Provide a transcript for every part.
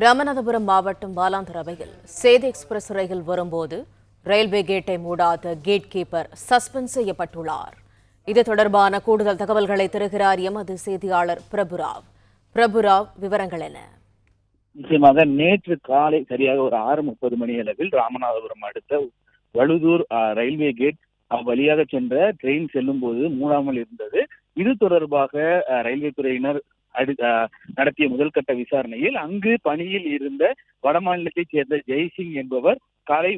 ராமநாதபுரம் மாவட்டம் வாலாந்தரவையில் சேது எக்ஸ்பிரஸ் ரயில் வரும்போது ரயில்வே கேட்டை மூடாத கேட் கீப்பர் சஸ்பெண்ட் செய்யப்பட்டுள்ளார். இது தொடர்பான கூடுதல் தகவல்களை தருகிறார் எமது செய்தியாளர் பிரபுராவ். விவரங்கள் என்ன? நிச்சயமாக நேற்று காலை சரியாக ஒரு 6:30 மணி அளவில் ராமநாதபுரம் அடுத்த வழுதூர் ரயில்வே கேட் வழியாக சென்ற ட்ரெயின் செல்லும் போது மூடாமல் இருந்தது. இது தொடர்பாக ரயில்வே துறையினர் நடத்திய முதல்கட்ட விசாரணையில் அங்கு பணியில் இருந்த வடமாநிலத்தைச் சேர்ந்த ஜெய்சிங் என்பவர் காலை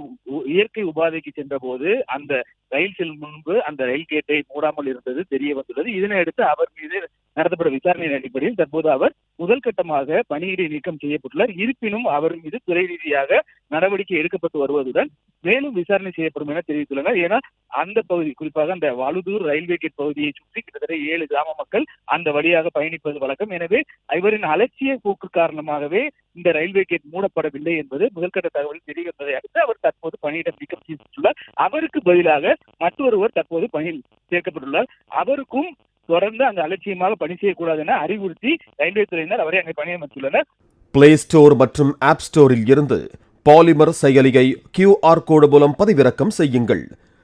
இயற்கை உபாதைக்கு சென்ற போது அந்த ரயில் செல்லும் முன்பு அந்த ரயில் கேட்டை மூடாமல் இருந்தது தெரிய வந்துள்ளது. இதனையடுத்து அவர் மீது நடத்தப்பட்ட விசாரணையின் அடிப்படையில் தற்போது அவர் முதல் கட்டமாக பணியிடை நீக்கம் செய்யப்பட்டுள்ளார். இருப்பினும் அவர் மீது துறை ரீதியாக நடவடிக்கை எடுக்கப்பட்டு வருவதுடன் மேலும் விசாரணை செய்யப்படும் என தெரிவித்துள்ளனர். ஏன்னா அந்த பகுதி, குறிப்பாக அந்த வழுதூர் ரயில்வே கேட் பகுதியை சுற்றி கிட்டத்தட்ட 7 கிராம மக்கள் அந்த வழியாக பயணிப்பது வழக்கம். எனவே இவரின் அலட்சிய போக்கு காரணமாகவே இந்த ரயில்வே கேட் மூடப்படவில்லை என்பது முதல்கட்ட தகவல் தெரிய வந்ததை அடுத்து அவர் தற்போது பணியிடம் நீக்கம் செய்யப்பட்டுள்ளார். அவருக்கு பதிலாக மற்றொருவர் தற்போது பணியில் சேர்க்கப்பட்டுள்ளார். அவருக்கும் தொடர்ந்து அங்கு அலட்சியமாக பணி செய்யக்கூடாது என அறிவுறுத்தி ரயில்வே துறையினர் அவரை அங்கே பணியமர்த்துள்ளனர். பிளே ஸ்டோர் மற்றும் ஆப் ஸ்டோரில் இருந்து பாலிமர் செயலியை QR கோடு மூலம் பதிவிறக்கம் செய்யுங்கள்.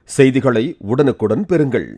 செய்திகளை உடனுக்குடன் பெறுங்கள்.